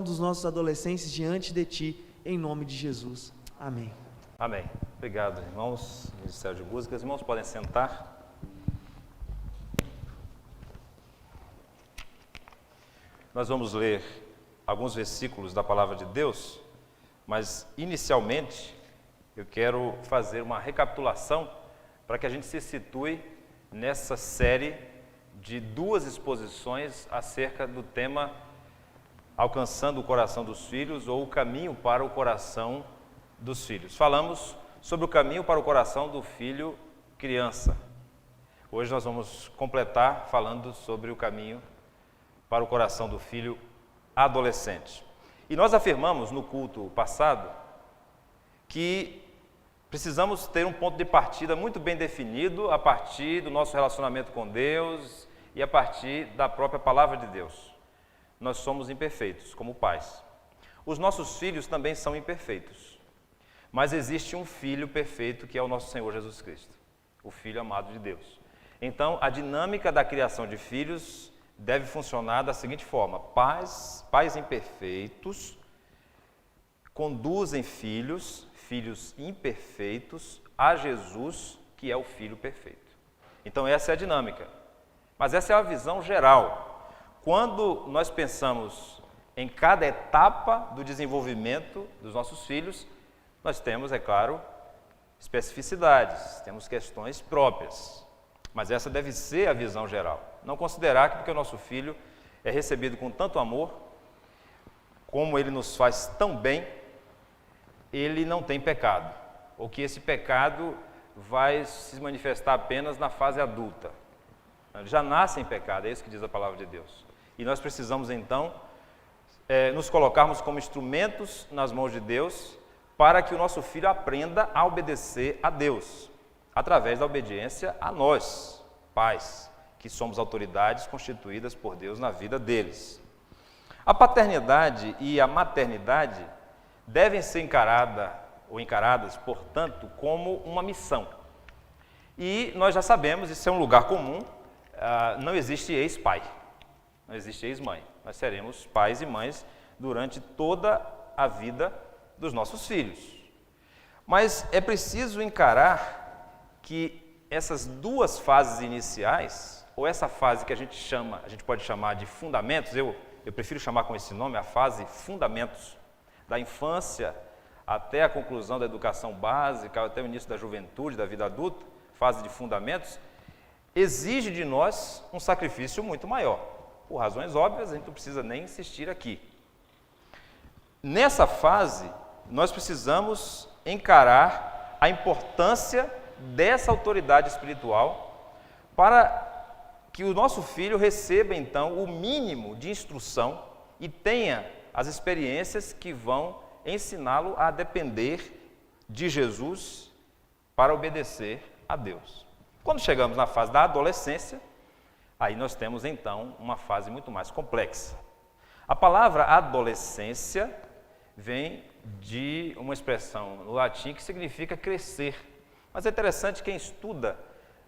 dos nossos adolescentes diante de Ti, em nome de Jesus. Amém. Amém. Obrigado, irmãos. Ministério de Músicas. Irmãos, podem sentar. Nós vamos ler alguns versículos da Palavra de Deus, mas inicialmente eu quero fazer uma recapitulação para que a gente se situe nessa série de 2 exposições acerca do tema Alcançando o Coração dos Filhos, ou o caminho para o coração dos filhos. Falamos sobre o caminho para o coração do filho criança. Hoje nós vamos completar falando sobre o caminho para o coração do filho adolescente. E nós afirmamos no culto passado que precisamos ter um ponto de partida muito bem definido a partir do nosso relacionamento com Deus e a partir da própria Palavra de Deus. Nós somos imperfeitos como pais. Os nossos filhos também são imperfeitos. Mas existe um Filho perfeito que é o nosso Senhor Jesus Cristo, o Filho amado de Deus. Então, a dinâmica da criação de filhos deve funcionar da seguinte forma: pais imperfeitos conduzem filhos imperfeitos a Jesus, que é o Filho perfeito. Então, essa é a dinâmica. Mas essa é a visão geral. Quando nós pensamos em cada etapa do desenvolvimento dos nossos filhos, nós temos, é claro, especificidades, temos questões próprias. Mas essa deve ser a visão geral. Não considerar que porque o nosso filho é recebido com tanto amor, como ele nos faz tão bem, ele não tem pecado. Ou que esse pecado vai se manifestar apenas na fase adulta. Ele já nasce em pecado, é isso que diz a Palavra de Deus. E nós precisamos, então, nos colocarmos como instrumentos nas mãos de Deus para que o nosso filho aprenda a obedecer a Deus, através da obediência a nós, pais, que somos autoridades constituídas por Deus na vida deles. A paternidade e a maternidade devem ser encaradas, portanto, como uma missão. E nós já sabemos, isso é um lugar comum, não existe ex-pai. Não existe ex-mãe. Nós seremos pais e mães durante toda a vida dos nossos filhos. Mas é preciso encarar que essas 2 fases iniciais, ou essa fase que a gente pode chamar de fundamentos, eu prefiro chamar com esse nome, a fase fundamentos, da infância até a conclusão da educação básica, até o início da juventude, da vida adulta, fase de fundamentos, exige de nós um sacrifício muito maior. Por razões óbvias, a gente não precisa nem insistir aqui. Nessa fase, nós precisamos encarar a importância dessa autoridade espiritual para que o nosso filho receba, então, o mínimo de instrução e tenha as experiências que vão ensiná-lo a depender de Jesus para obedecer a Deus. Quando chegamos na fase da adolescência, aí nós temos, então, uma fase muito mais complexa. A palavra adolescência vem de uma expressão no latim que significa crescer. Mas é interessante, quem estuda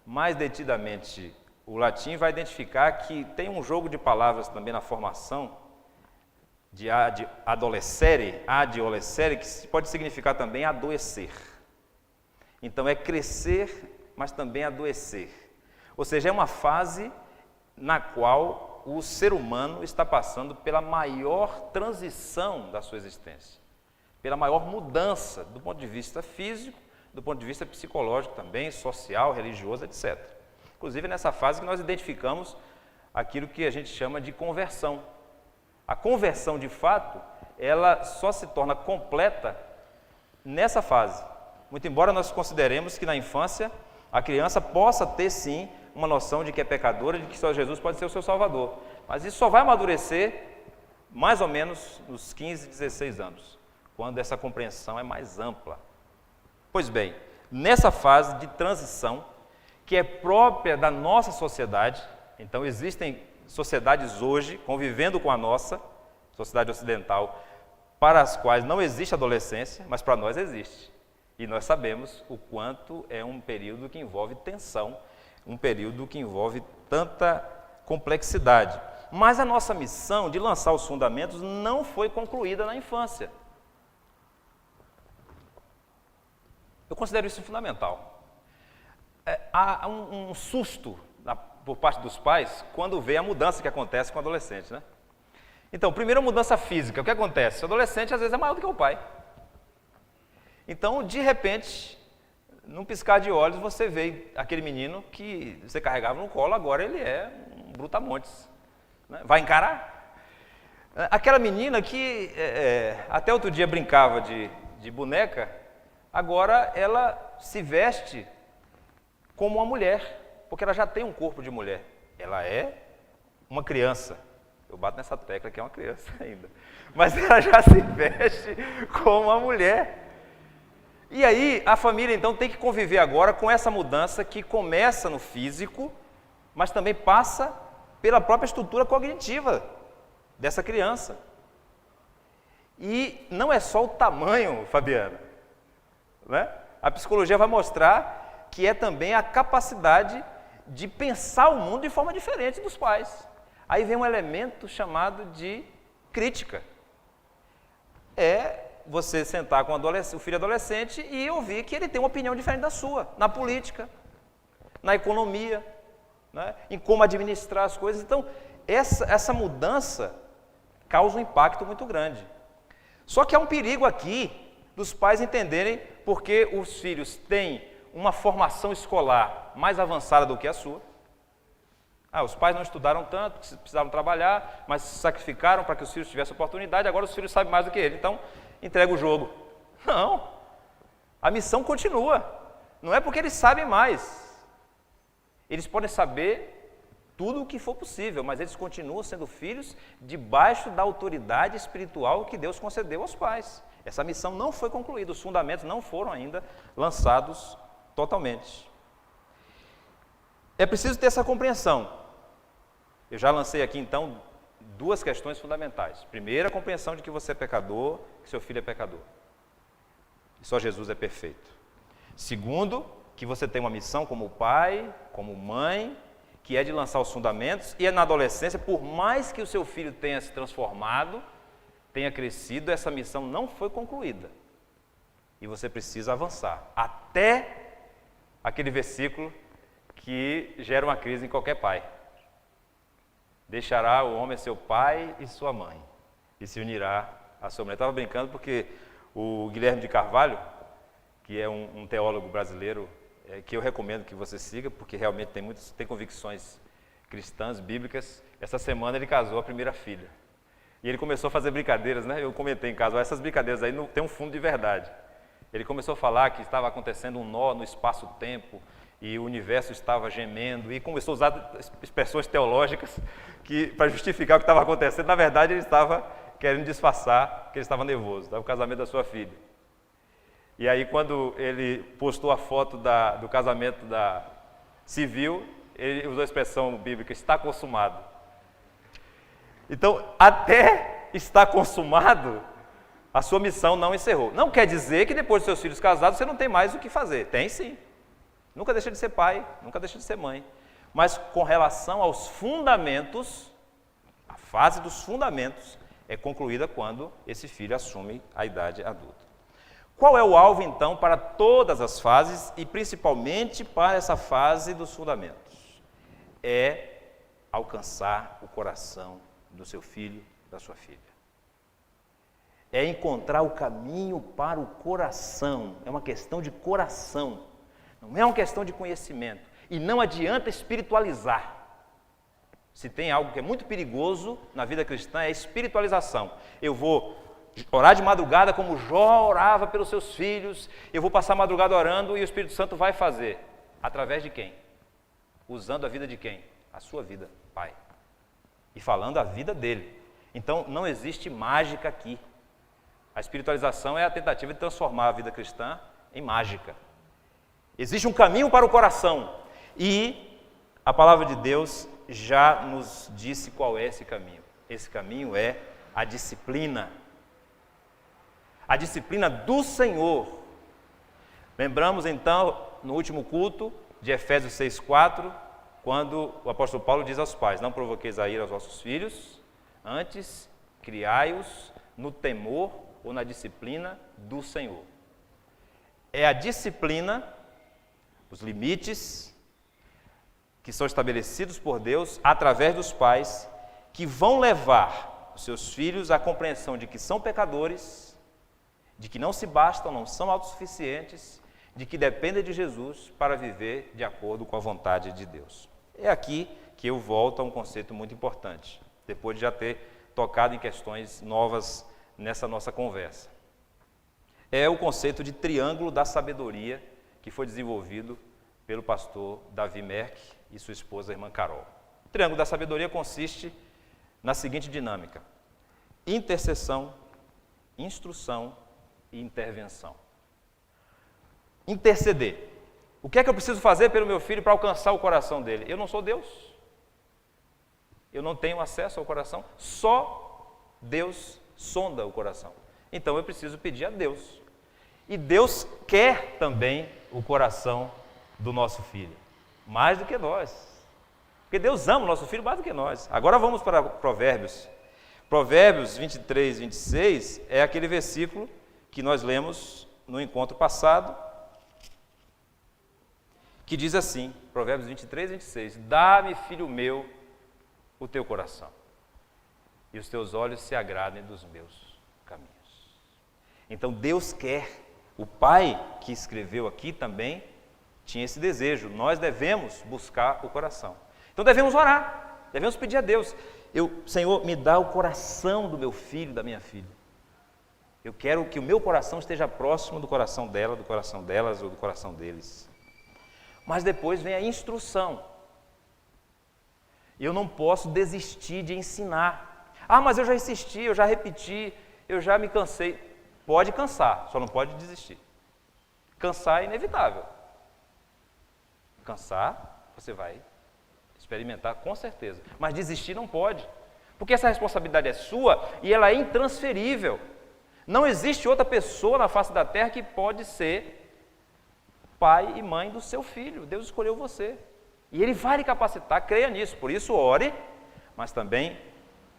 mais detidamente o latim vai identificar que tem um jogo de palavras também na formação de adolescere, que pode significar também adoecer. Então é crescer, mas também adoecer. Ou seja, é uma fase na qual o ser humano está passando pela maior transição da sua existência, pela maior mudança do ponto de vista físico, do ponto de vista psicológico também, social, religioso, etc. Inclusive, é nessa fase que nós identificamos aquilo que a gente chama de conversão. A conversão, de fato, ela só se torna completa nessa fase. Muito embora nós consideremos que na infância a criança possa ter, sim, uma noção de que é pecadora, de que só Jesus pode ser o seu salvador. Mas isso só vai amadurecer mais ou menos nos 15, 16 anos, quando essa compreensão é mais ampla. Pois bem, nessa fase de transição, que é própria da nossa sociedade, então existem sociedades hoje, convivendo com a nossa, sociedade ocidental, para as quais não existe adolescência, mas para nós existe. E nós sabemos o quanto é um período que envolve tensão, um período que envolve tanta complexidade. Mas a nossa missão de lançar os fundamentos não foi concluída na infância. Eu considero isso fundamental. Há um susto por parte dos pais quando vê a mudança que acontece com o adolescente, né? Então, primeiro a mudança física. O que acontece? O adolescente às vezes é maior do que o pai. Então, de repente, num piscar de olhos, você vê aquele menino que você carregava no colo, agora ele é um brutamontes. Né? Vai encarar? Aquela menina que até outro dia brincava de boneca, agora ela se veste como uma mulher, porque ela já tem um corpo de mulher. Ela é uma criança. Eu bato nessa tecla que é uma criança ainda. Mas ela já se veste como uma mulher. E aí a família então tem que conviver agora com essa mudança que começa no físico, mas também passa pela própria estrutura cognitiva dessa criança. E não é só o tamanho, Fabiana, né? A psicologia vai mostrar que é também a capacidade de pensar o mundo de forma diferente dos pais. Aí vem um elemento chamado de crítica. É você sentar com o filho adolescente e ouvir que ele tem uma opinião diferente da sua, na política, na economia, né? Em como administrar as coisas. Então, essa mudança causa um impacto muito grande. Só que há um perigo aqui dos pais entenderem porque os filhos têm uma formação escolar mais avançada do que a sua. Os pais não estudaram tanto, precisavam trabalhar, mas se sacrificaram para que os filhos tivessem oportunidade, agora os filhos sabem mais do que ele, então entrega o jogo. Não, a missão continua, não é porque eles sabem mais. Eles podem saber tudo o que for possível, mas eles continuam sendo filhos debaixo da autoridade espiritual que Deus concedeu aos pais. Essa missão não foi concluída, os fundamentos não foram ainda lançados totalmente. É preciso ter essa compreensão. Eu já lancei aqui, então, duas questões fundamentais. Primeiro, a compreensão de que você é pecador, que seu filho é pecador. E só Jesus é perfeito. Segundo, que você tem uma missão como pai, como mãe, que é de lançar os fundamentos. E na adolescência, por mais que o seu filho tenha se transformado, tenha crescido, essa missão não foi concluída. E você precisa avançar. Até aquele versículo que gera uma crise em qualquer pai. Deixará o homem seu pai e sua mãe, e se unirá à sua mulher. Eu estava brincando porque o Guilherme de Carvalho, que é um teólogo brasileiro, que eu recomendo que você siga, porque realmente tem convicções cristãs, bíblicas. Essa semana ele casou a primeira filha. E ele começou a fazer brincadeiras, né? Eu comentei em casa, essas brincadeiras aí não tem um fundo de verdade. Ele começou a falar que estava acontecendo um nó no espaço-tempo, e o universo estava gemendo, e começou a usar expressões teológicas para justificar o que estava acontecendo. Na verdade, ele estava querendo disfarçar que ele estava nervoso, estava no casamento da sua filha. E aí, quando ele postou a foto do casamento da civil, ele usou a expressão bíblica, está consumado. Então, até estar consumado, a sua missão não encerrou. Não quer dizer que depois dos seus filhos casados, você não tem mais o que fazer. Tem sim. Nunca deixa de ser pai, nunca deixa de ser mãe. Mas com relação aos fundamentos, a fase dos fundamentos é concluída quando esse filho assume a idade adulta. Qual é o alvo, então, para todas as fases e principalmente para essa fase dos fundamentos? É alcançar o coração do seu filho, da sua filha. É encontrar o caminho para o coração. É uma questão de coração. Não é uma questão de conhecimento. E não adianta espiritualizar. Se tem algo que é muito perigoso na vida cristã, é a espiritualização. Eu vou orar de madrugada como Jó orava pelos seus filhos, eu vou passar a madrugada orando e o Espírito Santo vai fazer. Através de quem? Usando a vida de quem? A sua vida, pai. E falando a vida dele. Então, não existe mágica aqui. A espiritualização é a tentativa de transformar a vida cristã em mágica. Existe um caminho para o coração e a palavra de Deus já nos disse qual é esse caminho. Esse caminho é a disciplina. A disciplina do Senhor. Lembramos então, no último culto, de Efésios 6,4, quando o apóstolo Paulo diz aos pais: não provoqueis a ira aos vossos filhos, antes criai-os no temor ou na disciplina do Senhor. É a disciplina, os limites que são estabelecidos por Deus através dos pais, que vão levar os seus filhos à compreensão de que são pecadores, de que não se bastam, não são autossuficientes, de que dependem de Jesus para viver de acordo com a vontade de Deus. É aqui que eu volto a um conceito muito importante, depois de já ter tocado em questões novas nessa nossa conversa. É o conceito de triângulo da sabedoria que foi desenvolvido pelo pastor Davi Merck e sua esposa, a irmã Carol. O triângulo da sabedoria consiste na seguinte dinâmica: intercessão, instrução e intervenção. Interceder. O que é que eu preciso fazer pelo meu filho para alcançar o coração dele? Eu não sou Deus. Eu não tenho acesso ao coração. Só Deus sonda o coração. Então eu preciso pedir a Deus. E Deus quer também o coração do nosso filho, mais do que nós. Porque Deus ama o nosso filho mais do que nós. Agora vamos para Provérbios. Provérbios 23, 26 é aquele versículo que nós lemos no encontro passado, que diz assim, Provérbios 23, 26, dá-me, filho meu, o teu coração, e os teus olhos se agradem dos meus caminhos. Então Deus quer, o pai que escreveu aqui também tinha esse desejo, nós devemos buscar o coração. Então devemos orar, devemos pedir a Deus, Senhor, me dá o coração do meu filho, da minha filha. Eu quero que o meu coração esteja próximo do coração dela, do coração delas ou do coração deles. Mas depois vem a instrução. Eu não posso desistir de ensinar. Ah, mas eu já insisti, eu já repeti, eu já me cansei. Pode cansar, só não pode desistir. Cansar é inevitável. Cansar, você vai experimentar com certeza. Mas desistir não pode. Porque essa responsabilidade é sua e ela é intransferível. Não existe outra pessoa na face da terra que pode ser pai e mãe do seu filho. Deus escolheu você. E Ele vai lhe capacitar, creia nisso. Por isso, ore, mas também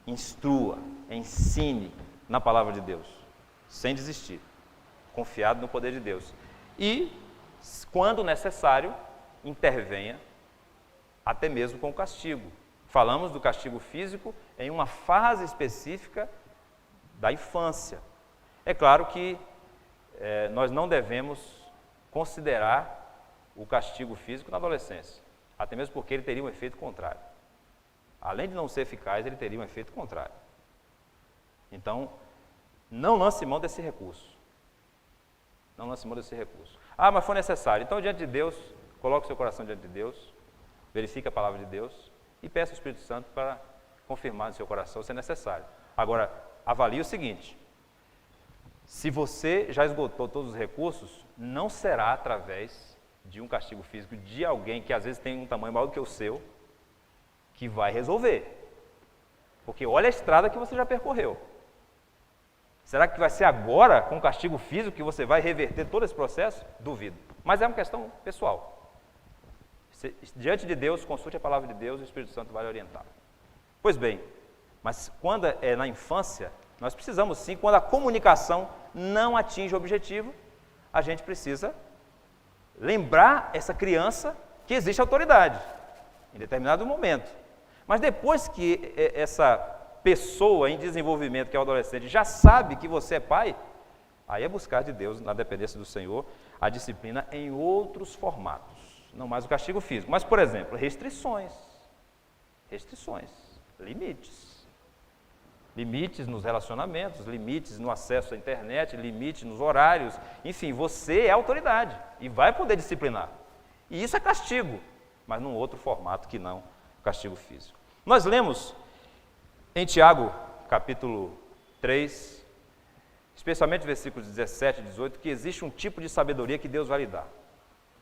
instrua, ensine na palavra de Deus, sem desistir, confiado no poder de Deus. E, quando necessário, intervenha, até mesmo com o castigo. Falamos do castigo físico em uma fase específica da infância. É claro que nós não devemos considerar o castigo físico na adolescência, até mesmo porque ele teria um efeito contrário. Além de não ser eficaz, ele teria um efeito contrário. Então, não lance mão desse recurso. Não lance mão desse recurso. Ah, mas foi necessário. Então, diante de Deus, coloque o seu coração diante de Deus, verifique a palavra de Deus e peça ao Espírito Santo para confirmar no seu coração se é necessário. Agora, avalie o seguinte: se você já esgotou todos os recursos, não será através de um castigo físico de alguém que às vezes tem um tamanho maior do que o seu, que vai resolver. Porque olha a estrada que você já percorreu. Será que vai ser agora, com castigo físico, que você vai reverter todo esse processo? Duvido. Mas é uma questão pessoal. Diante de Deus, consulte a palavra de Deus e o Espírito Santo vai orientar. Pois bem, mas quando é na infância, nós precisamos sim, quando a comunicação não atinge o objetivo, a gente precisa lembrar essa criança que existe autoridade, em determinado momento. Mas depois que essa pessoa em desenvolvimento, que é o adolescente, já sabe que você é pai, aí é buscar de Deus, na dependência do Senhor, a disciplina em outros formatos. Não mais o castigo físico, mas, por exemplo, restrições, limites. Limites nos relacionamentos, limites no acesso à internet, limites nos horários. Enfim, você é autoridade e vai poder disciplinar. E isso é castigo, mas num outro formato que não o castigo físico. Nós lemos em Tiago, capítulo 3, especialmente versículos 17 e 18, que existe um tipo de sabedoria que Deus vai lhe dar,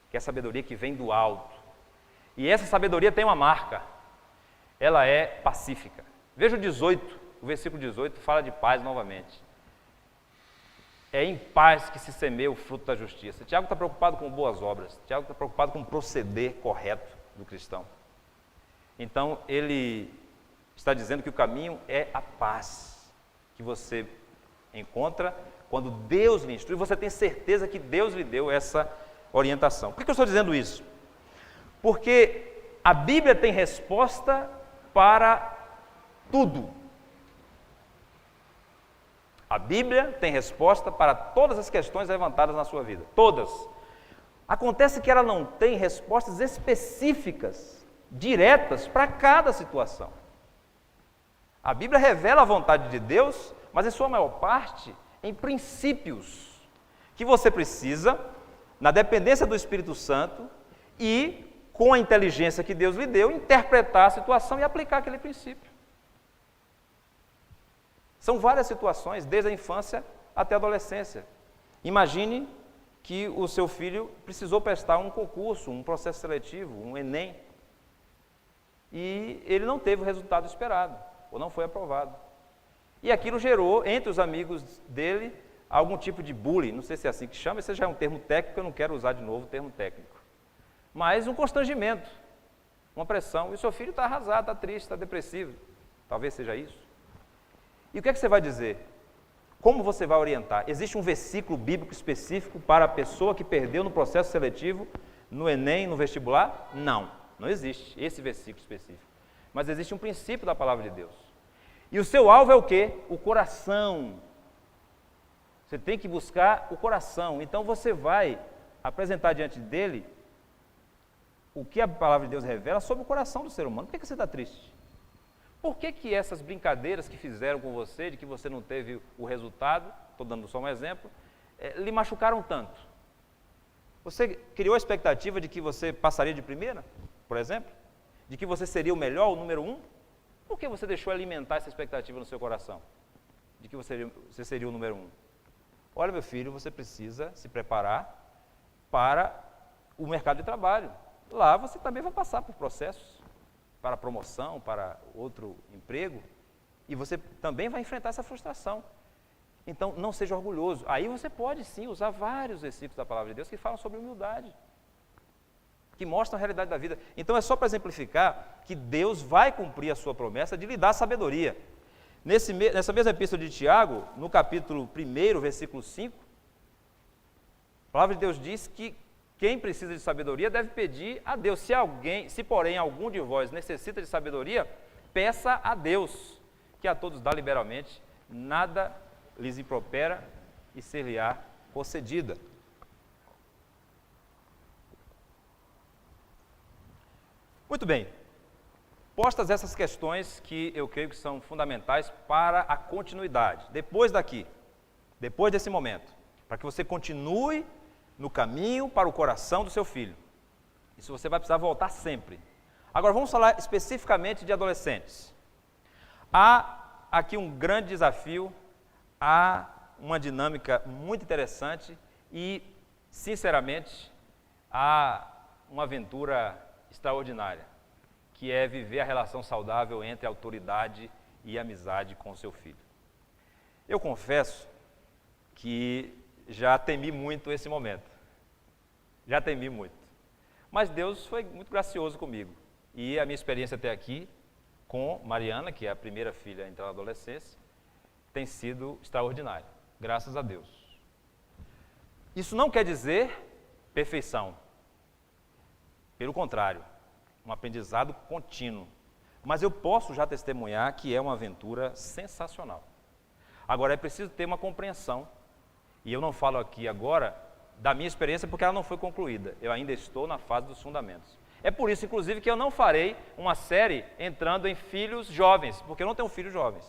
que é a sabedoria que vem do alto. E essa sabedoria tem uma marca, ela é pacífica. Veja o versículo 18 fala de paz novamente. É em paz que se semeia o fruto da justiça. Tiago está preocupado com boas obras, Tiago está preocupado com o proceder correto do cristão. Então, ele está dizendo que o caminho é a paz, que você encontra quando Deus lhe instrui, você tem certeza que Deus lhe deu essa orientação. Por que eu estou dizendo isso? Porque a Bíblia tem resposta para tudo. A Bíblia tem resposta para todas as questões levantadas na sua vida, todas. Acontece que ela não tem respostas específicas, diretas para cada situação. A Bíblia revela a vontade de Deus, mas em sua maior parte em princípios que você precisa, na dependência do Espírito Santo e com a inteligência que Deus lhe deu, interpretar a situação e aplicar aquele princípio. São várias situações, desde a infância até a adolescência. Imagine que o seu filho precisou prestar um concurso, um processo seletivo, um Enem, e ele não teve o resultado esperado, ou não foi aprovado. E aquilo gerou, entre os amigos dele, algum tipo de bullying, não sei se é assim que chama, esse já é um termo técnico, eu não quero usar de novo o termo técnico. Mas um constrangimento, uma pressão, e o seu filho está arrasado, está triste, está depressivo, talvez seja isso. E o que é que você vai dizer? Como você vai orientar? Existe um versículo bíblico específico para a pessoa que perdeu no processo seletivo, no Enem, no vestibular? Não, não existe esse versículo específico. Mas existe um princípio da palavra de Deus. E o seu alvo é o quê? O coração. Você tem que buscar o coração. Então você vai apresentar diante dele o que a palavra de Deus revela sobre o coração do ser humano. Por que você está triste? Por que essas brincadeiras que fizeram com você, de que você não teve o resultado, estou dando só um exemplo, lhe machucaram tanto? Você criou a expectativa de que você passaria de primeira, por exemplo? De que você seria o melhor, o número 1? Por que você deixou alimentar essa expectativa no seu coração? De que você seria o número 1? Olha, meu filho, você precisa se preparar para o mercado de trabalho. Lá você também vai passar por processos, para promoção, para outro emprego, e você também vai enfrentar essa frustração. Então, não seja orgulhoso. Aí você pode sim usar vários versículos da palavra de Deus que falam sobre humildade, que mostram a realidade da vida. Então é só para exemplificar que Deus vai cumprir a sua promessa de lhe dar sabedoria. Nessa mesma epístola de Tiago, no capítulo 1, versículo 5, a palavra de Deus diz que quem precisa de sabedoria deve pedir a Deus. Se porém algum de vós necessita de sabedoria, peça a Deus, que a todos dá liberalmente, nada lhes impropera e ser-lhe-á concedida. Muito bem, postas essas questões que eu creio que são fundamentais para a continuidade, depois desse momento, para que você continue no caminho para o coração do seu filho. Isso você vai precisar voltar sempre. Agora vamos falar especificamente de adolescentes. Há aqui um grande desafio, há uma dinâmica muito interessante e, sinceramente, há uma aventura extraordinária, que é viver a relação saudável entre autoridade e amizade com o seu filho. Eu confesso que já temi muito esse momento. Já temi muito. Mas Deus foi muito gracioso comigo. E a minha experiência até aqui com Mariana, que é a primeira filha a entrar na adolescência, tem sido extraordinária. Graças a Deus. Isso não quer dizer perfeição. Pelo contrário, um aprendizado contínuo. Mas eu posso já testemunhar que é uma aventura sensacional. Agora, é preciso ter uma compreensão. E eu não falo aqui agora da minha experiência porque ela não foi concluída. Eu ainda estou na fase dos fundamentos. É por isso, inclusive, que eu não farei uma série entrando em filhos jovens, porque eu não tenho filhos jovens.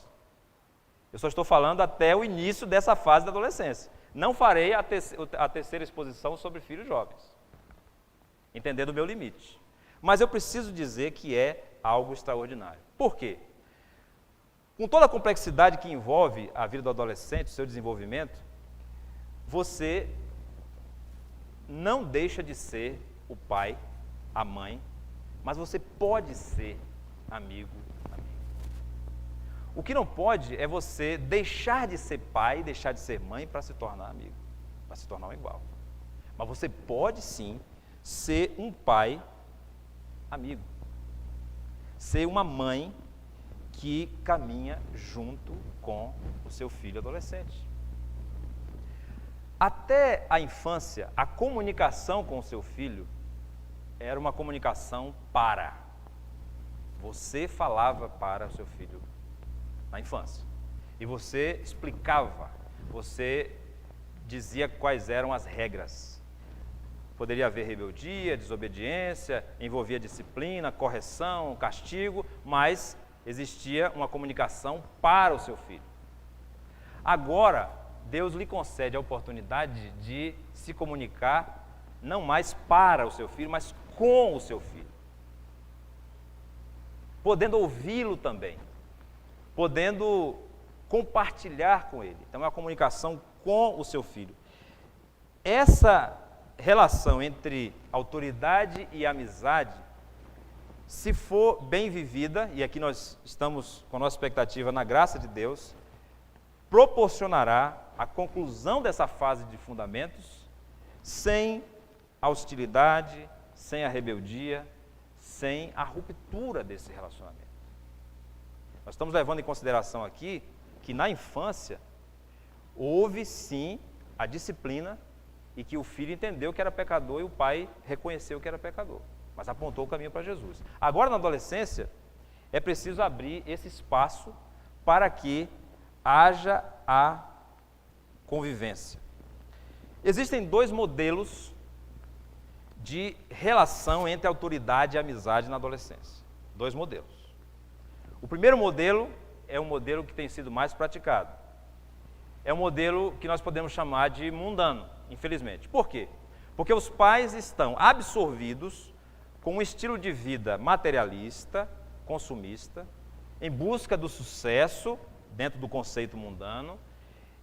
Eu só estou falando até o início dessa fase da adolescência. Não farei a terceira exposição sobre filhos jovens, entendendo o meu limite. Mas eu preciso dizer que é algo extraordinário. Por quê? Com toda a complexidade que envolve a vida do adolescente, o seu desenvolvimento, você não deixa de ser o pai, a mãe, mas você pode ser amigo. O que não pode é você deixar de ser pai, deixar de ser mãe para se tornar amigo, para se tornar um igual. Mas você pode sim ser um pai amigo. ser uma mãe que caminha junto com o seu filho adolescente. Até a infância, a comunicação com o seu filho era uma comunicação para. Você falava para o seu filho na infância. E você explicava, você dizia quais eram as regras. Poderia haver rebeldia, desobediência, envolvia disciplina, correção, castigo, mas existia uma comunicação para o seu filho. Agora, Deus lhe concede a oportunidade de se comunicar não mais para o seu filho, mas com o seu filho. Podendo ouvi-lo também, podendo compartilhar com ele. Então é uma comunicação com o seu filho. Essa relação entre autoridade e amizade, se for bem vivida, e aqui nós estamos com a nossa expectativa na graça de Deus, proporcionará a conclusão dessa fase de fundamentos sem a hostilidade, sem a rebeldia, sem a ruptura desse relacionamento. Nós estamos levando em consideração aqui que na infância houve sim a disciplina e que o filho entendeu que era pecador e o pai reconheceu que era pecador, mas apontou o caminho para Jesus. Agora na adolescência é preciso abrir esse espaço para que haja a convivência. Existem dois modelos de relação entre autoridade e amizade na adolescência. Dois modelos. O primeiro modelo é o modelo que tem sido mais praticado. É um modelo que nós podemos chamar de mundano, infelizmente. Por quê? Porque os pais estão absorvidos com um estilo de vida materialista, consumista, em busca do sucesso dentro do conceito mundano,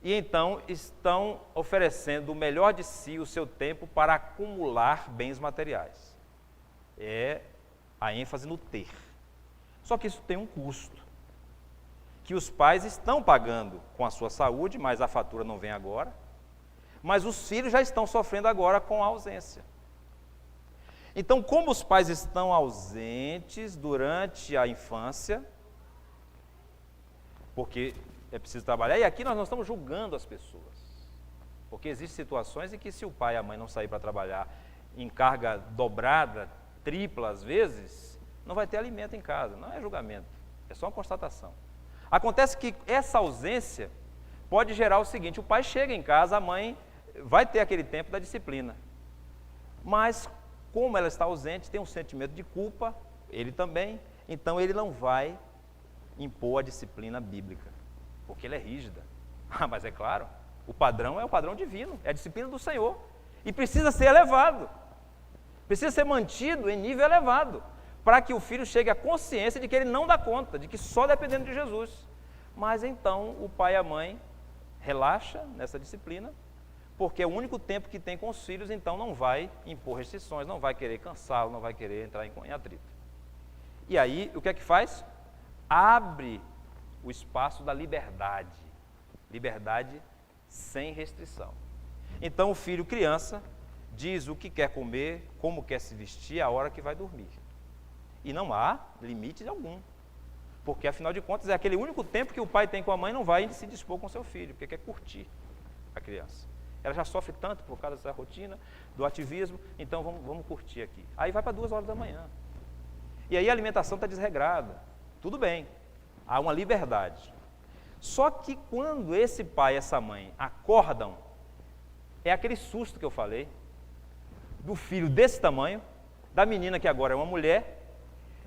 e então estão oferecendo o melhor de si, o seu tempo, para acumular bens materiais. É a ênfase no ter. Só que isso tem um custo, que os pais estão pagando com a sua saúde, mas a fatura não vem agora, mas os filhos já estão sofrendo agora com a ausência. Então, como os pais estão ausentes durante a infância, porque é preciso trabalhar, e aqui nós não estamos julgando as pessoas, porque existem situações em que se o pai e a mãe não sair para trabalhar em carga dobrada, tripla às vezes, não vai ter alimento em casa. Não é julgamento, é só uma constatação. Acontece que essa ausência pode gerar o seguinte: o pai chega em casa, a mãe vai ter aquele tempo da disciplina, mas como ela está ausente, tem um sentimento de culpa, ele também, então ele não vai impor a disciplina bíblica, porque ela é rígida. Mas é claro, o padrão é o padrão divino, é a disciplina do Senhor, e precisa ser elevado, precisa ser mantido em nível elevado, para que o filho chegue à consciência de que ele não dá conta, de que só dependendo de Jesus. Mas então o pai e a mãe relaxa nessa disciplina, porque é o único tempo que tem com os filhos, então não vai impor restrições, não vai querer cansá-lo, não vai querer entrar em atrito. E aí, o que é que faz? Abre o espaço da liberdade, liberdade sem restrição. Então o filho, criança, diz o que quer comer, como quer se vestir, a hora que vai dormir. E não há limite algum, porque afinal de contas é aquele único tempo que o pai tem com a mãe, não vai se dispor com seu filho, porque quer curtir a criança. Ela já sofre tanto por causa dessa rotina, do ativismo, então vamos curtir aqui. Aí vai para 2 horas da manhã. E aí a alimentação está desregrada. Tudo bem, há uma liberdade. Só que quando esse pai e essa mãe acordam, é aquele susto que eu falei, do filho desse tamanho, da menina que agora é uma mulher,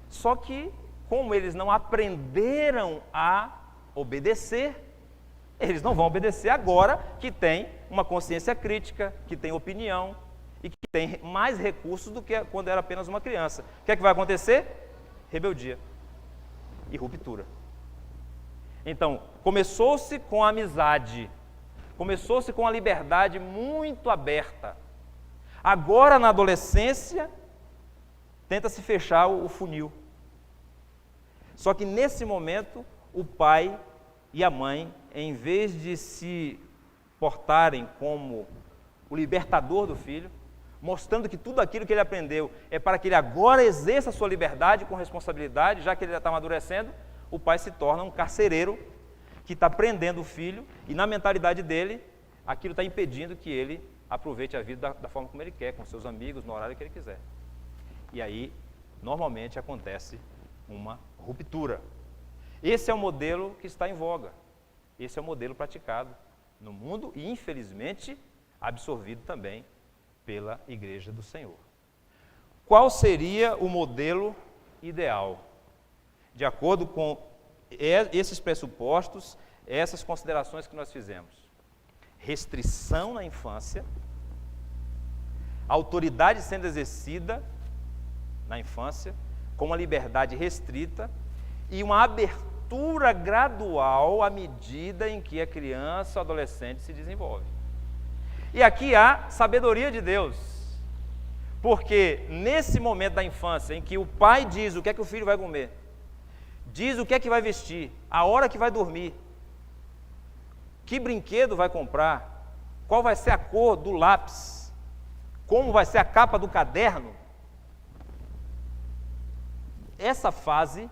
só que como eles não aprenderam a obedecer, eles não vão obedecer agora que tem uma consciência crítica, que tem opinião e que tem mais recursos do que quando era apenas uma criança. O que é que vai acontecer? Rebeldia e ruptura. Então, começou-se com a amizade, começou-se com a liberdade muito aberta. Agora, na adolescência, tenta-se fechar o funil. Só que nesse momento, o pai e a mãe, em vez de se portarem como o libertador do filho, mostrando que tudo aquilo que ele aprendeu é para que ele agora exerça a sua liberdade com responsabilidade, já que ele já está amadurecendo, o pai se torna um carcereiro que está prendendo o filho e na mentalidade dele, aquilo está impedindo que ele aproveite a vida da forma como ele quer, com seus amigos, no horário que ele quiser. E aí, normalmente, acontece uma ruptura. Esse é o modelo que está em voga. Esse é o modelo praticado no mundo e, infelizmente, absorvido também pela Igreja do Senhor. Qual seria o modelo ideal? De acordo com esses pressupostos, essas considerações que nós fizemos. Restrição na infância, autoridade sendo exercida na infância, com uma liberdade restrita e uma abertura gradual à medida em que a criança ou adolescente se desenvolve. E aqui há sabedoria de Deus, porque nesse momento da infância em que o pai diz o que é que o filho vai comer, diz o que é que vai vestir, a hora que vai dormir, que brinquedo vai comprar, qual vai ser a cor do lápis, como vai ser a capa do caderno, essa fase,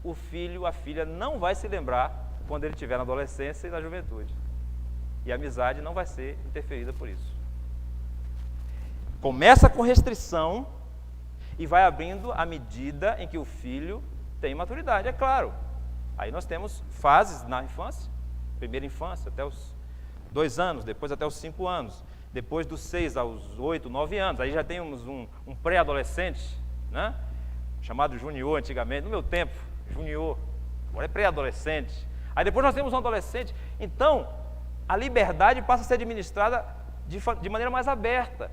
o filho, a filha não vai se lembrar quando ele estiver na adolescência e na juventude. E a amizade não vai ser interferida por isso. Começa com restrição e vai abrindo à medida em que o filho tem maturidade, é claro. Aí nós temos fases na infância, primeira infância até os 2 anos, depois até os 5 anos, depois dos 6 aos 8, 9 anos, aí já temos um pré-adolescente, né? Chamado junior antigamente, no meu tempo, junior, agora é pré-adolescente. Aí depois nós temos um adolescente. Então, a liberdade passa a ser administrada de maneira mais aberta.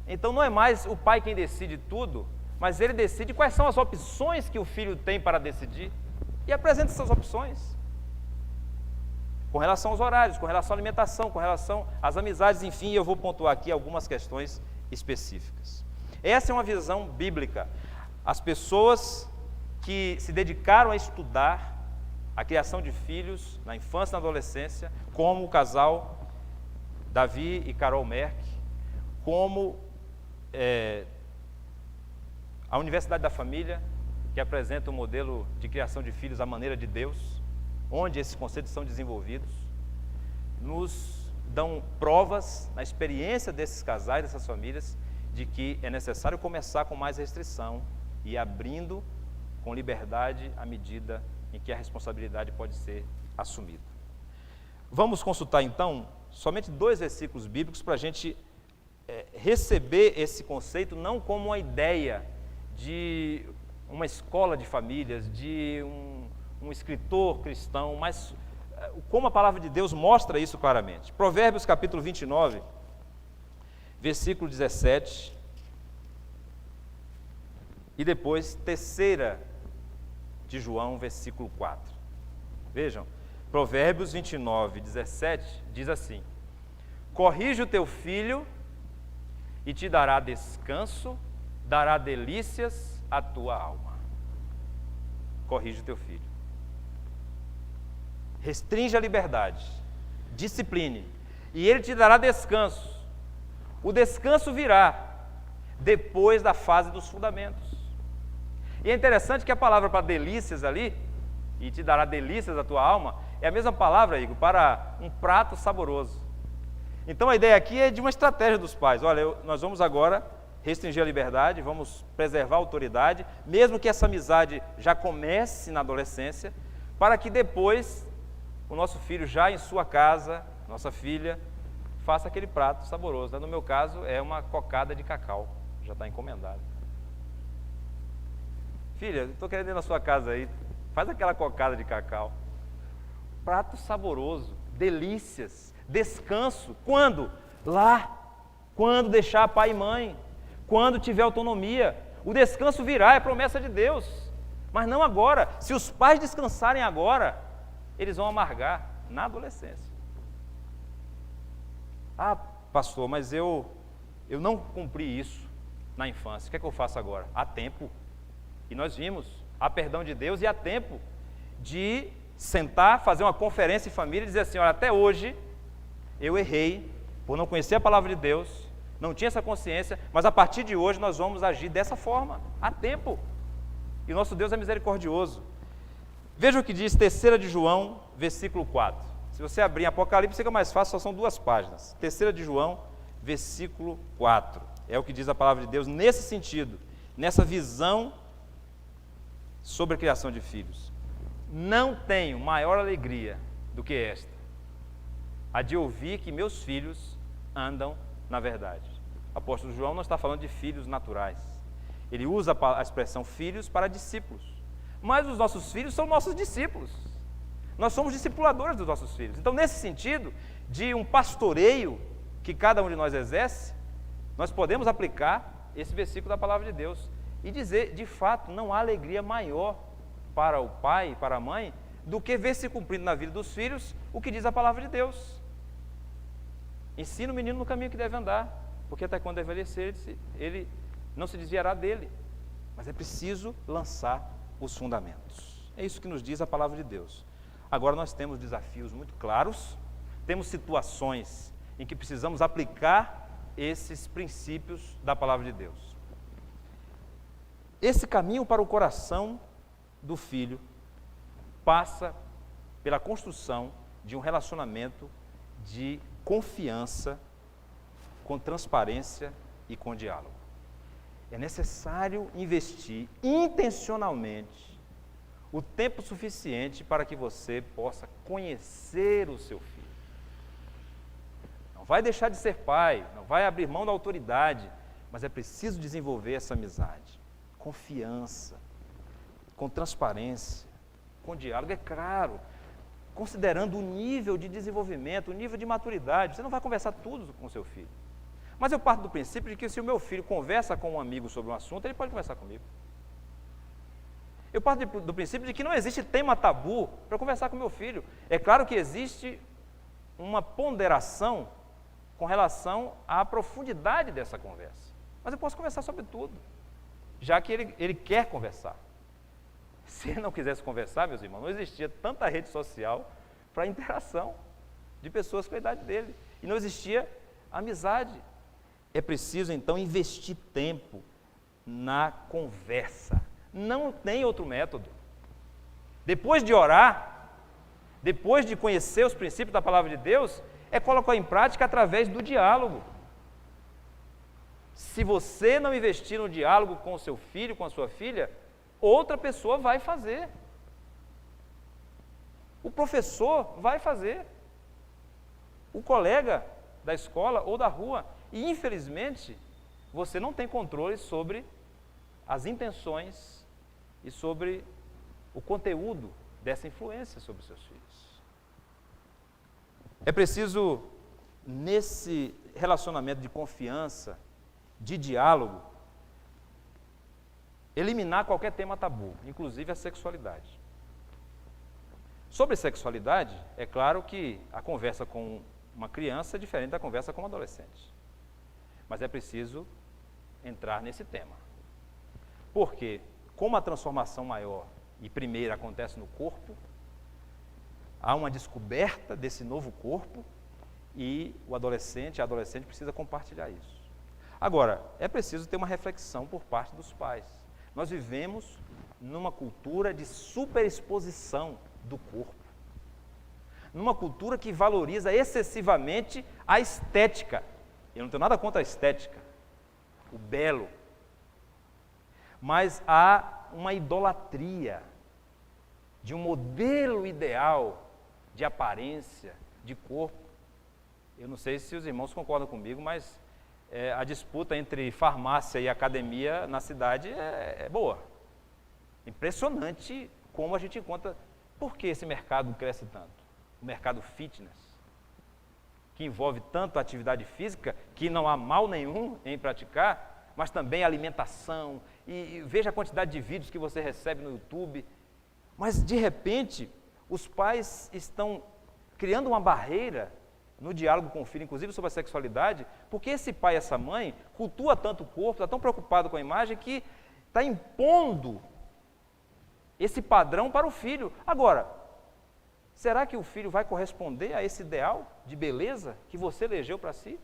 Então não é mais o pai quem decide tudo, mas ele decide quais são as opções que o filho tem para decidir e apresenta essas opções. Com relação aos horários, com relação à alimentação, com relação às amizades, enfim, eu vou pontuar aqui algumas questões específicas. Essa é uma visão bíblica. As pessoas que se dedicaram a estudar a criação de filhos na infância e na adolescência, como o casal Davi e Carol Merck, como a Universidade da Família, que apresenta um modelo de criação de filhos à maneira de Deus, onde esses conceitos são desenvolvidos, nos dão provas na experiência desses casais, dessas famílias, de que é necessário começar com mais restrição e abrindo com liberdade à medida em que a responsabilidade pode ser assumida. Vamos consultar então somente 2 versículos bíblicos para a gente receber esse conceito não como uma ideia de uma escola de famílias, de um escritor cristão, mas como a palavra de Deus mostra isso claramente. Provérbios capítulo 29, versículo 17, e depois 3ª de João, versículo 4. Vejam, Provérbios 29, 17, diz assim: corrige o teu filho e te dará descanso, dará delícias à tua alma. Corrige o teu filho. Restringe a liberdade, discipline, e ele te dará descanso. O descanso virá depois da fase dos fundamentos. E é interessante que a palavra para delícias ali, e te dará delícias à tua alma, é a mesma palavra, Igor, para um prato saboroso. Então a ideia aqui é de uma estratégia dos pais. Olha, nós vamos agora restringir a liberdade, vamos preservar a autoridade, mesmo que essa amizade já comece na adolescência, para que depois o nosso filho já em sua casa, nossa filha, faça aquele prato saboroso. No meu caso é uma cocada de cacau, já está encomendado. Filha, estou querendo ir na sua casa aí, faz aquela cocada de cacau. Prato saboroso, delícias, descanso. Quando? Lá. Quando deixar pai e mãe. Quando tiver autonomia. O descanso virá, é promessa de Deus. Mas não agora. Se os pais descansarem agora, eles vão amargar na adolescência. Ah, pastor, mas eu não cumpri isso na infância. O que é que eu faço agora? Há tempo. E nós vimos, há perdão de Deus e há tempo de sentar, fazer uma conferência em família e dizer assim: olha, até hoje eu errei por não conhecer a palavra de Deus, não tinha essa consciência, mas a partir de hoje nós vamos agir dessa forma, há tempo. E nosso Deus é misericordioso. Veja o que diz 3 de João, versículo 4. Se você abrir em Apocalipse, fica mais fácil, só são 2 páginas. 3 de João, versículo 4. É o que diz a palavra de Deus nesse sentido, nessa visão sobre a criação de filhos. Não tenho maior alegria do que esta, a de ouvir que meus filhos andam na verdade. O apóstolo João não está falando de filhos naturais. Ele usa a expressão filhos para discípulos. Mas os nossos filhos são nossos discípulos. Nós somos discipuladores dos nossos filhos. Então, nesse sentido, de um pastoreio que cada um de nós exerce, nós podemos aplicar esse versículo da palavra de Deus e dizer, de fato, não há alegria maior para o pai e para a mãe do que ver se cumprindo na vida dos filhos o que diz a palavra de Deus. Ensina o menino no caminho que deve andar, porque até quando envelhecer, ele não se desviará dele. Mas é preciso lançar os fundamentos. É isso que nos diz a palavra de Deus. Agora nós temos desafios muito claros, temos situações em que precisamos aplicar esses princípios da palavra de Deus. Esse caminho para o coração do filho passa pela construção de um relacionamento de confiança, com transparência e com diálogo. É necessário investir intencionalmente o tempo suficiente para que você possa conhecer o seu filho. Não vai deixar de ser pai, não vai abrir mão da autoridade, mas é preciso desenvolver essa amizade, confiança, com transparência, com diálogo, é claro, considerando o nível de desenvolvimento, o nível de maturidade. Você não vai conversar tudo com o seu filho. Mas eu parto do princípio de que se o meu filho conversa com um amigo sobre um assunto, ele pode conversar comigo. Eu parto do princípio de que não existe tema tabu para conversar com meu filho. É claro que existe uma ponderação com relação à profundidade dessa conversa. Mas eu posso conversar sobre tudo, já que ele quer conversar. Se ele não quisesse conversar, meus irmãos, não existia tanta rede social para interação de pessoas com a idade dele. E não existia amizade. É preciso, então, investir tempo na conversa. Não tem outro método. Depois de orar, depois de conhecer os princípios da palavra de Deus, é colocar em prática através do diálogo. Se você não investir no diálogo com o seu filho, com a sua filha, outra pessoa vai fazer. O professor vai fazer. O colega da escola ou da rua. E, infelizmente, você não tem controle sobre as intenções e sobre o conteúdo dessa influência sobre os seus filhos. É preciso, nesse relacionamento de confiança, de diálogo, eliminar qualquer tema tabu, inclusive a sexualidade. Sobre sexualidade, é claro que a conversa com uma criança é diferente da conversa com um adolescente. Mas é preciso entrar nesse tema. Porque, como a transformação maior e primeira acontece no corpo, há uma descoberta desse novo corpo e o adolescente, a adolescente precisa compartilhar isso. Agora, é preciso ter uma reflexão por parte dos pais. Nós vivemos numa cultura de superexposição do corpo. Numa cultura que valoriza excessivamente a estética. Eu não tenho nada contra a estética, o belo. Mas há uma idolatria de um modelo ideal de aparência, de corpo. Eu não sei se os irmãos concordam comigo, mas a disputa entre farmácia e academia na cidade é boa. Impressionante como a gente encontra. Por que esse mercado cresce tanto? O mercado fitness, que envolve tanto a atividade física, que não há mal nenhum em praticar, mas também a alimentação, e veja a quantidade de vídeos que você recebe no YouTube. Mas, de repente, os pais estão criando uma barreira no diálogo com o filho, inclusive sobre a sexualidade, porque esse pai e essa mãe cultua tanto o corpo, está tão preocupado com a imagem, que está impondo esse padrão para o filho. Agora, será que o filho vai corresponder a esse ideal de beleza que você elegeu para si?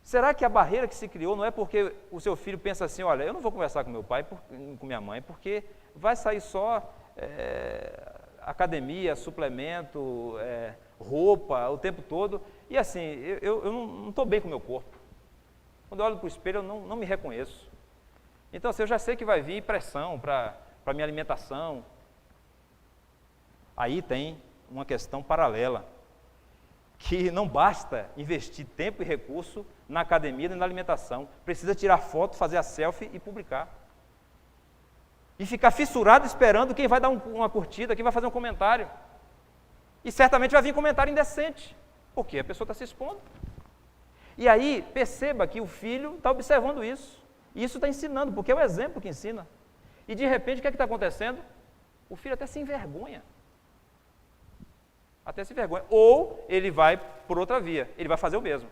Será que a barreira que se criou não é porque o seu filho pensa assim, olha, eu não vou conversar com meu pai, com minha mãe, porque vai sair só academia, suplemento, roupa, o tempo todo, e assim, eu não estou bem com o meu corpo. Quando eu olho para o espelho, eu não me reconheço. Então, assim, eu já sei que vai vir pressão para a minha alimentação. Aí tem uma questão paralela, que não basta investir tempo e recurso na academia e na alimentação. Precisa tirar foto, fazer a selfie e publicar. E ficar fissurado esperando quem vai dar uma curtida, quem vai fazer um comentário. E certamente vai vir comentário indecente, porque a pessoa está se expondo. E aí, perceba que o filho está observando isso. E isso está ensinando, porque é o exemplo que ensina. E de repente, o que é que está acontecendo? O filho até se envergonha. Até se envergonha. Ou ele vai por outra via, ele vai fazer o mesmo.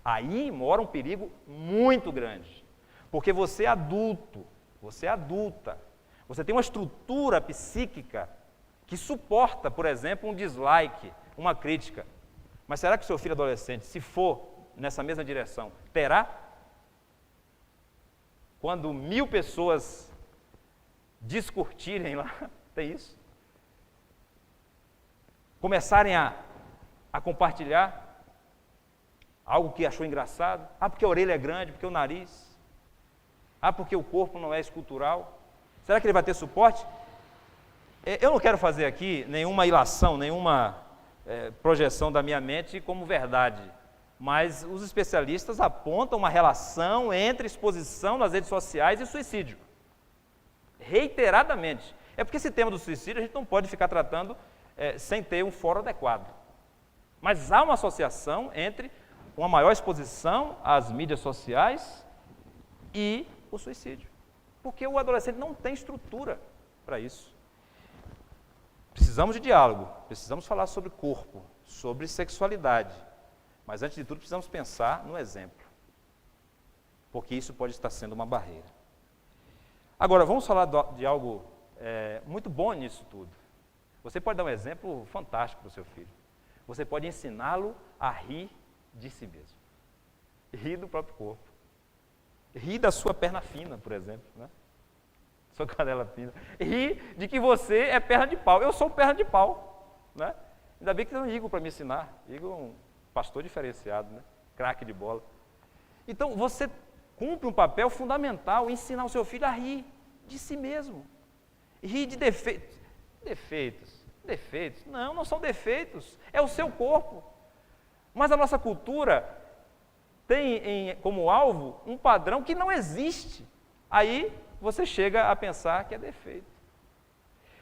Aí mora um perigo muito grande. Porque você é adulto, você é adulta, você tem uma estrutura psíquica que suporta, por exemplo, um dislike, uma crítica. Mas será que o seu filho adolescente, se for nessa mesma direção, terá? Quando 1000 pessoas discutirem lá, tem isso? Começarem a compartilhar algo que achou engraçado, porque a orelha é grande, porque o nariz, porque o corpo não é escultural. Será que ele vai ter suporte? Eu não quero fazer aqui nenhuma ilação, nenhuma projeção da minha mente como verdade, mas os especialistas apontam uma relação entre exposição nas redes sociais e suicídio, reiteradamente. É porque esse tema do suicídio a gente não pode ficar tratando sem ter um fórum adequado. Mas há uma associação entre uma maior exposição às mídias sociais e o suicídio. Porque o adolescente não tem estrutura para isso. Precisamos de diálogo, precisamos falar sobre corpo, sobre sexualidade. Mas antes de tudo precisamos pensar no exemplo. Porque isso pode estar sendo uma barreira. Agora, vamos falar de algo muito bom nisso tudo. Você pode dar um exemplo fantástico para o seu filho. Você pode ensiná-lo a rir de si mesmo. Rir do próprio corpo. Rir da sua perna fina, por exemplo, né? Sua canela fina. Rir de que você é perna de pau. Eu sou perna de pau, né? Ainda bem que tem um Igor para me ensinar. Igor é um pastor diferenciado, né? Craque de bola. Então, você cumpre um papel fundamental, ensinar o seu filho a rir de si mesmo. Rir de defeitos. Defeitos? Não são defeitos. É o seu corpo. Mas a nossa cultura tem como alvo um padrão que não existe. Aí você chega a pensar que é defeito.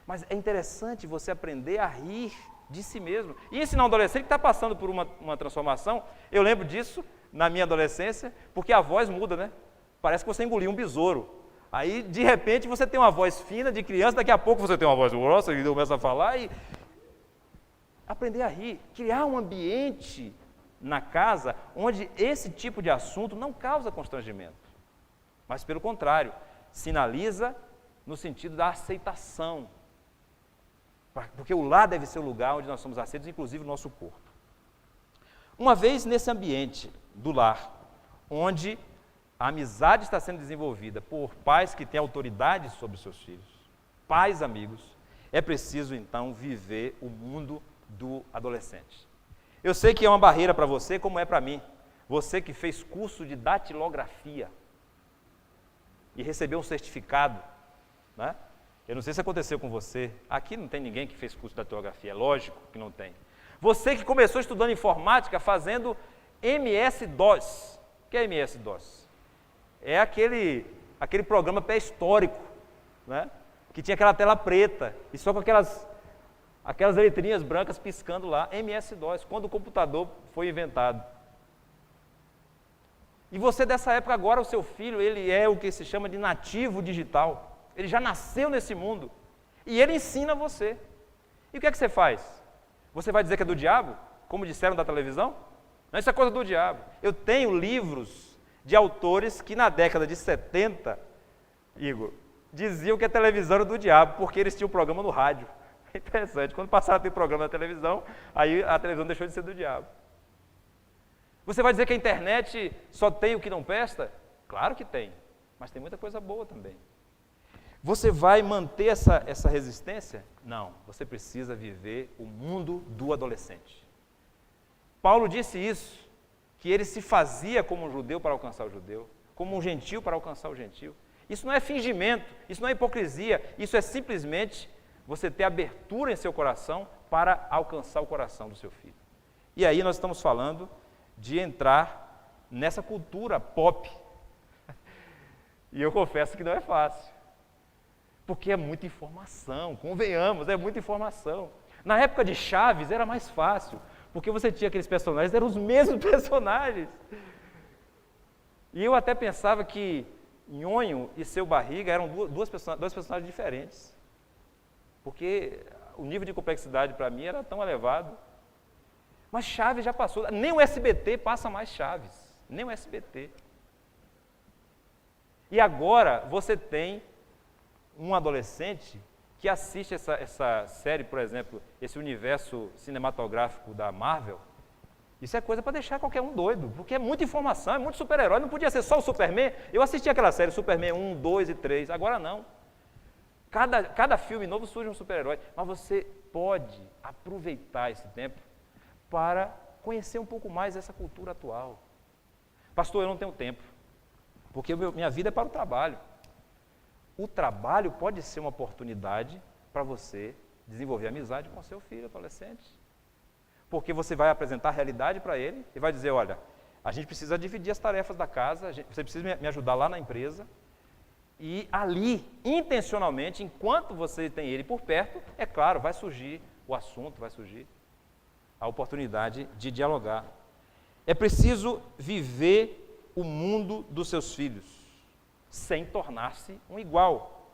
Mas é interessante você aprender a rir de si mesmo. E ensinar um adolescente que está passando por uma transformação. Eu lembro disso na minha adolescência, porque a voz muda, né? Parece que você engoliu um besouro. Aí, de repente, você tem uma voz fina de criança, daqui a pouco você tem uma voz grossa e começa a falar e... Aprender a rir, criar um ambiente na casa onde esse tipo de assunto não causa constrangimento, mas, pelo contrário, sinaliza no sentido da aceitação. Porque o lar deve ser o lugar onde nós somos aceitos, inclusive o nosso corpo. Uma vez nesse ambiente do lar, onde a amizade está sendo desenvolvida por pais que têm autoridade sobre os seus filhos, pais amigos, é preciso então viver o mundo do adolescente. Eu sei que é uma barreira para você, como é para mim. Você que fez curso de datilografia e recebeu um certificado, né? Eu não sei se aconteceu com você. Aqui não tem ninguém que fez curso de datilografia, é lógico que não tem. Você que começou estudando informática fazendo MS-DOS. O que é MS-DOS? É aquele programa pré-histórico, né? Que tinha aquela tela preta e só com aquelas letrinhas brancas piscando lá, MS-DOS, quando o computador foi inventado. E você dessa época agora, o seu filho, ele é o que se chama de nativo digital. Ele já nasceu nesse mundo e ele ensina você. E o que é que você faz? Você vai dizer que é do diabo, como disseram da televisão? Não, isso é coisa do diabo. Eu tenho livros de autores que na década de 70, Igor, diziam que a televisão era do diabo, porque eles tinham um programa no rádio. É interessante, quando passaram a ter programa na televisão, aí a televisão deixou de ser do diabo. Você vai dizer que a internet só tem o que não presta? Claro que tem, mas tem muita coisa boa também. Você vai manter essa resistência? Não, você precisa viver o mundo do adolescente. Paulo disse isso, que ele se fazia como um judeu para alcançar o judeu, como um gentil para alcançar o gentil. Isso não é fingimento, isso não é hipocrisia, isso é simplesmente você ter abertura em seu coração para alcançar o coração do seu filho. E aí nós estamos falando de entrar nessa cultura pop. E eu confesso que não é fácil. Porque é muita informação, convenhamos, é muita informação. Na época de Chaves era mais fácil, porque você tinha aqueles personagens, eram os mesmos personagens. E eu até pensava que Nhonho e Seu Barriga eram dois personagens diferentes. Porque o nível de complexidade para mim era tão elevado. Mas Chaves já passou, nem o SBT passa mais Chaves, nem o SBT. E agora você tem um adolescente que assiste essa série, por exemplo, esse universo cinematográfico da Marvel. Isso é coisa para deixar qualquer um doido, porque é muita informação, é muito super-herói, não podia ser só o Superman. Eu assisti aquela série, Superman 1, 2 e 3, agora não. Cada filme novo surge um super-herói, mas você pode aproveitar esse tempo para conhecer um pouco mais essa cultura atual. Pastor, eu não tenho tempo, porque minha vida é para o trabalho. O trabalho pode ser uma oportunidade para você desenvolver amizade com seu filho adolescente. Porque você vai apresentar a realidade para ele e vai dizer, olha, a gente precisa dividir as tarefas da casa, você precisa me ajudar lá na empresa. E ali, intencionalmente, enquanto você tem ele por perto, é claro, vai surgir o assunto, vai surgir a oportunidade de dialogar. É preciso viver o mundo dos seus filhos, sem tornar-se um igual.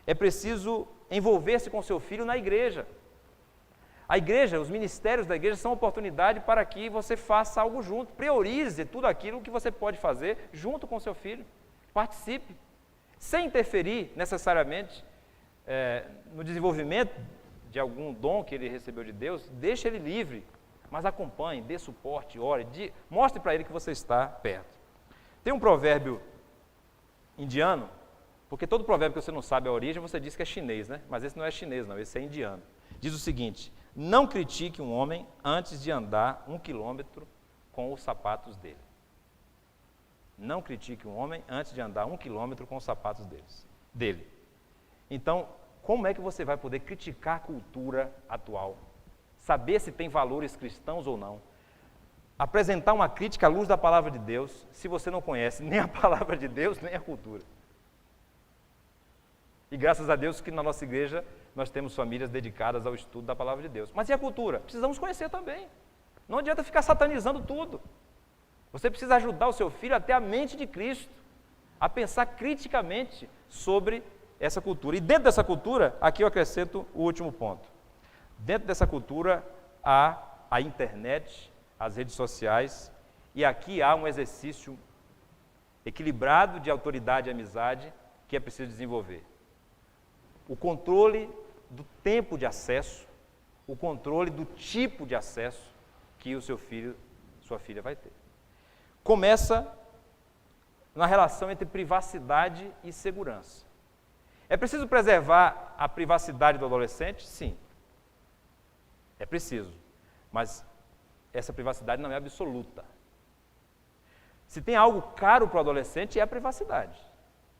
É preciso envolver-se com seu filho na igreja. A igreja, os ministérios da igreja são oportunidade para que você faça algo junto. Priorize tudo aquilo que você pode fazer junto com seu filho. Participe, sem interferir necessariamente no desenvolvimento de algum dom que ele recebeu de Deus. Deixe ele livre, mas acompanhe, dê suporte, ore, mostre para ele que você está perto. Tem um provérbio indiano, porque todo provérbio que você não sabe a origem, você diz que é chinês, né? Mas esse não é chinês não, esse é indiano. Diz o seguinte, não critique um homem antes de andar 1 quilômetro com os sapatos dele. Não critique um homem antes de andar 1 quilômetro com os sapatos dele. Então, como é que você vai poder criticar a cultura atual? Saber se tem valores cristãos ou não? Apresentar uma crítica à luz da palavra de Deus, se você não conhece nem a palavra de Deus, nem a cultura. E graças a Deus que na nossa igreja nós temos famílias dedicadas ao estudo da palavra de Deus. Mas e a cultura? Precisamos conhecer também. Não adianta ficar satanizando tudo. Você precisa ajudar o seu filho a ter a mente de Cristo, a pensar criticamente sobre essa cultura. E dentro dessa cultura, aqui eu acrescento o último ponto. Dentro dessa cultura há a internet, as redes sociais, e aqui há um exercício equilibrado de autoridade e amizade que é preciso desenvolver. O controle do tempo de acesso, o controle do tipo de acesso que o seu filho, sua filha vai ter. Começa na relação entre privacidade e segurança. É preciso preservar a privacidade do adolescente? Sim. É preciso, mas essa privacidade não é absoluta. Se tem algo caro para o adolescente, é a privacidade.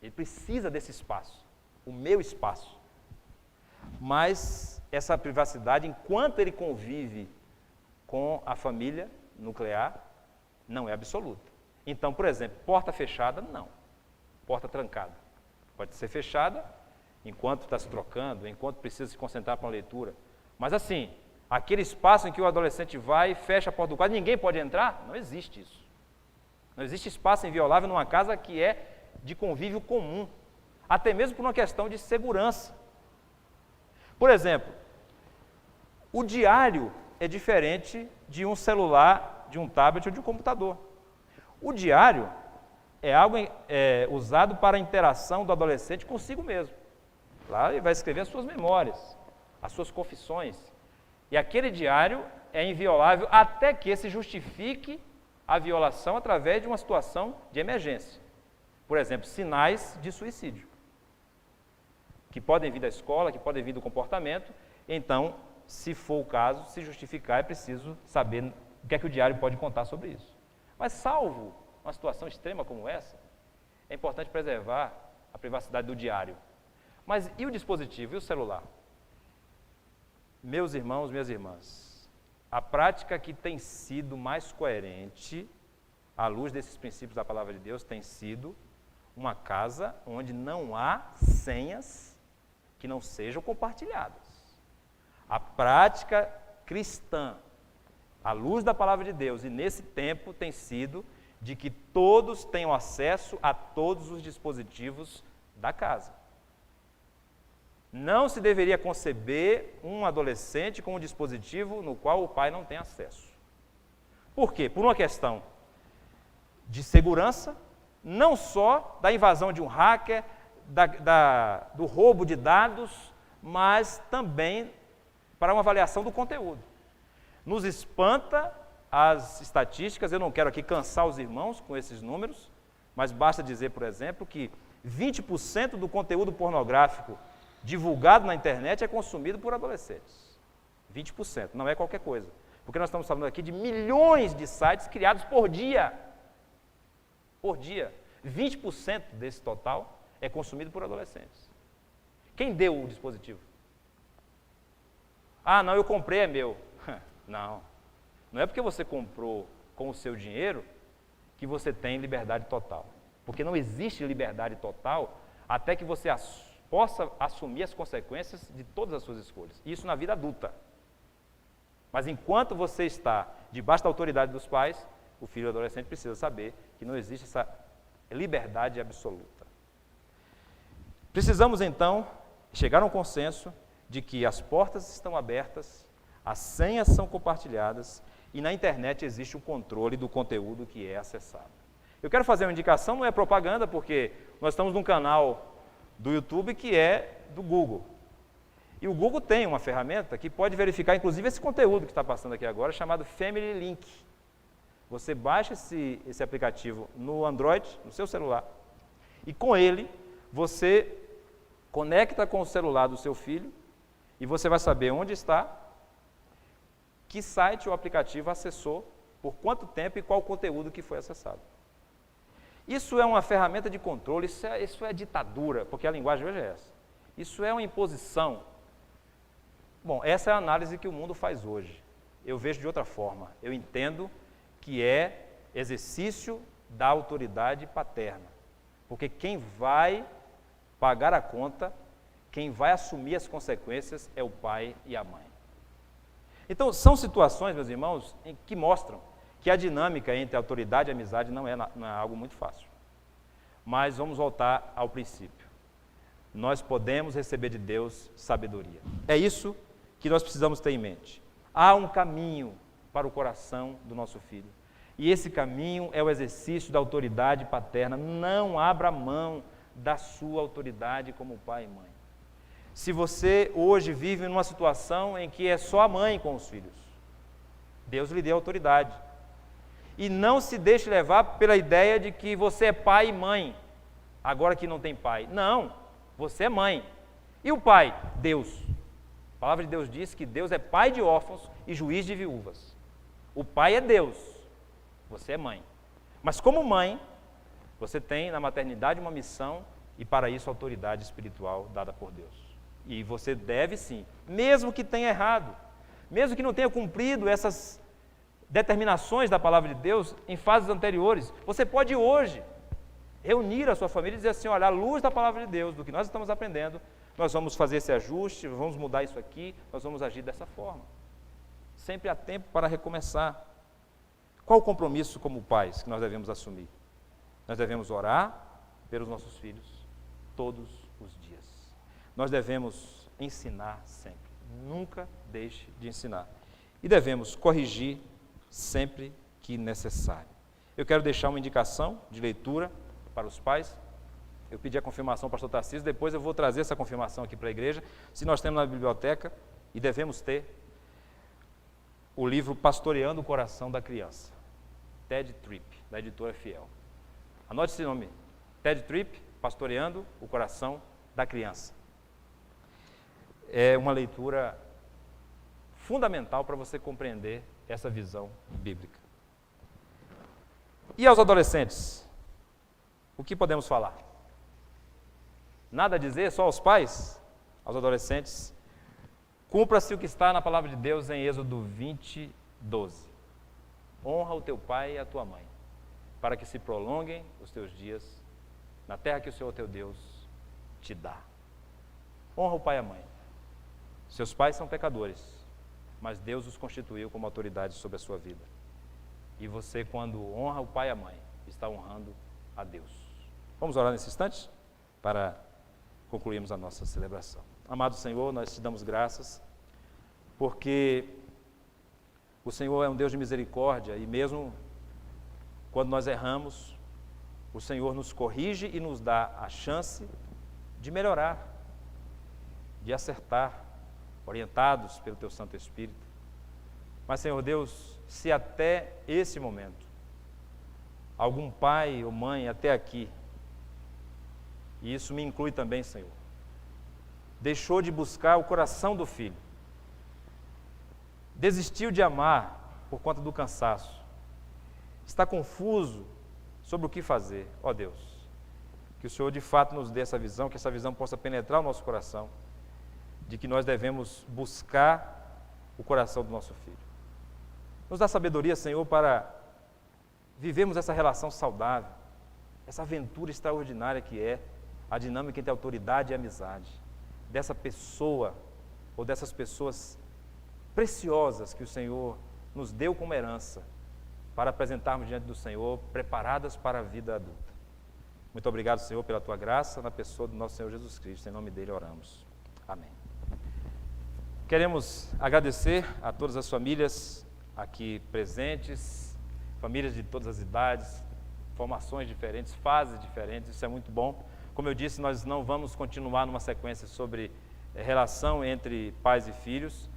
Ele precisa desse espaço, o meu espaço. Mas essa privacidade, enquanto ele convive com a família nuclear, não é absoluta. Então, por exemplo, porta fechada, não. Porta trancada. Pode ser fechada enquanto está se trocando, enquanto precisa se concentrar para uma leitura. Mas assim, aquele espaço em que o adolescente vai e fecha a porta do quarto, ninguém pode entrar, não existe isso. Não existe espaço inviolável numa casa que é de convívio comum, até mesmo por uma questão de segurança. Por exemplo, o diário é diferente de um celular, de um tablet ou de um computador. O diário é algo usado para a interação do adolescente consigo mesmo. Lá ele vai escrever as suas memórias, as suas confissões. E aquele diário é inviolável até que se justifique a violação através de uma situação de emergência. Por exemplo, sinais de suicídio, que podem vir da escola, que podem vir do comportamento. Então, se for o caso, se justificar, é preciso saber o que é que o diário pode contar sobre isso. Mas, salvo uma situação extrema como essa, é importante preservar a privacidade do diário. Mas e o dispositivo, e o celular? Meus irmãos, minhas irmãs, a prática que tem sido mais coerente, à luz desses princípios da Palavra de Deus, tem sido uma casa onde não há senhas que não sejam compartilhadas. A prática cristã, à luz da Palavra de Deus, e nesse tempo tem sido de que todos tenham acesso a todos os dispositivos da casa. Não se deveria conceber um adolescente com um dispositivo no qual o pai não tem acesso. Por quê? Por uma questão de segurança, não só da invasão de um hacker, do roubo de dados, mas também para uma avaliação do conteúdo. Nos espanta as estatísticas, eu não quero aqui cansar os irmãos com esses números, mas basta dizer, por exemplo, que 20% do conteúdo pornográfico divulgado na internet é consumido por adolescentes. 20%, não é qualquer coisa. Porque nós estamos falando aqui de milhões de sites criados por dia. Por dia. 20% desse total é consumido por adolescentes. Quem deu o dispositivo? Ah, não, eu comprei, é meu. Não. Não é porque você comprou com o seu dinheiro que você tem liberdade total. Porque não existe liberdade total até que você possa assumir as consequências de todas as suas escolhas. Isso na vida adulta. Mas enquanto você está debaixo da autoridade dos pais, o filho adolescente precisa saber que não existe essa liberdade absoluta. Precisamos, então, chegar a um consenso de que as portas estão abertas, as senhas são compartilhadas e na internet existe um controle do conteúdo que é acessado. Eu quero fazer uma indicação, não é propaganda, porque nós estamos num canal do YouTube que é do Google. E o Google tem uma ferramenta que pode verificar, inclusive, esse conteúdo que está passando aqui agora, chamado Family Link. Você baixa esse aplicativo no Android, no seu celular, e com ele você conecta com o celular do seu filho e você vai saber onde está, que site o aplicativo acessou, por quanto tempo e qual o conteúdo que foi acessado. Isso é uma ferramenta de controle, isso é ditadura, porque a linguagem hoje é essa. Isso é uma imposição. Bom, essa é a análise que o mundo faz hoje. Eu vejo de outra forma. Eu entendo que é exercício da autoridade paterna. Porque quem vai pagar a conta, quem vai assumir as consequências é o pai e a mãe. Então, são situações, meus irmãos, que mostram que a dinâmica entre autoridade e amizade não é algo muito fácil. Mas vamos voltar ao princípio. Nós podemos receber de Deus sabedoria. É isso que nós precisamos ter em mente. Há um caminho para o coração do nosso filho. E esse caminho é o exercício da autoridade paterna. Não abra mão da sua autoridade como pai e mãe. Se você hoje vive numa situação em que é só a mãe com os filhos, Deus lhe deu autoridade. E não se deixe levar pela ideia de que você é pai e mãe, agora que não tem pai. Não, você é mãe. E o pai? Deus. A palavra de Deus diz que Deus é pai de órfãos e juiz de viúvas. O pai é Deus, você é mãe. Mas como mãe, você tem na maternidade uma missão e para isso autoridade espiritual dada por Deus. E você deve sim, mesmo que tenha errado, mesmo que não tenha cumprido essas determinações da palavra de Deus em fases anteriores, você pode hoje reunir a sua família e dizer assim, olha, à luz da palavra de Deus, do que nós estamos aprendendo, nós vamos fazer esse ajuste, vamos mudar isso aqui, nós vamos agir dessa forma. Sempre há tempo para recomeçar. Qual o compromisso como pais que nós devemos assumir? Nós devemos orar pelos nossos filhos todos os dias. Nós devemos ensinar sempre. Nunca deixe de ensinar. E devemos corrigir sempre que necessário. Eu quero deixar uma indicação de leitura para os pais. Eu pedi a confirmação ao pastor Tarcísio, depois eu vou trazer essa confirmação aqui para a igreja. Se nós temos na biblioteca, e devemos ter, o livro Pastoreando o Coração da Criança. Ted Tripp, da editora Fiel. Anote esse nome, Ted Tripp, Pastoreando o Coração da Criança. É uma leitura fundamental para você compreender essa visão bíblica. E aos adolescentes? O que podemos falar? Nada a dizer, só aos pais? Aos adolescentes, cumpra-se o que está na palavra de Deus em Êxodo 20, 12. Honra o teu pai e a tua mãe, para que se prolonguem os teus dias na terra que o Senhor teu Deus te dá. Honra o pai e a mãe. Seus pais são pecadores, mas Deus os constituiu como autoridade sobre a sua vida. E você, quando honra o pai e a mãe, está honrando a Deus. Vamos orar nesse instante para concluirmos a nossa celebração. Amado Senhor, nós te damos graças, porque o Senhor é um Deus de misericórdia e mesmo quando nós erramos, o Senhor nos corrige e nos dá a chance de melhorar, de acertar, orientados pelo Teu Santo Espírito. Mas, Senhor Deus, se até esse momento, algum pai ou mãe até aqui, e isso me inclui também, Senhor, deixou de buscar o coração do filho, desistiu de amar por conta do cansaço, está confuso sobre o que fazer, ó Deus, que o Senhor de fato nos dê essa visão, que essa visão possa penetrar o nosso coração, de que nós devemos buscar o coração do nosso filho. Nos dá sabedoria, Senhor, para vivermos essa relação saudável, essa aventura extraordinária que é a dinâmica entre autoridade e amizade, dessa pessoa ou dessas pessoas preciosas que o Senhor nos deu como herança para apresentarmos diante do Senhor, preparadas para a vida adulta. Muito obrigado, Senhor, pela Tua graça, na pessoa do nosso Senhor Jesus Cristo. Em nome dele oramos. Amém. Queremos agradecer a todas as famílias aqui presentes, famílias de todas as idades, formações diferentes, fases diferentes, isso é muito bom. Como eu disse, nós não vamos continuar numa sequência sobre relação entre pais e filhos,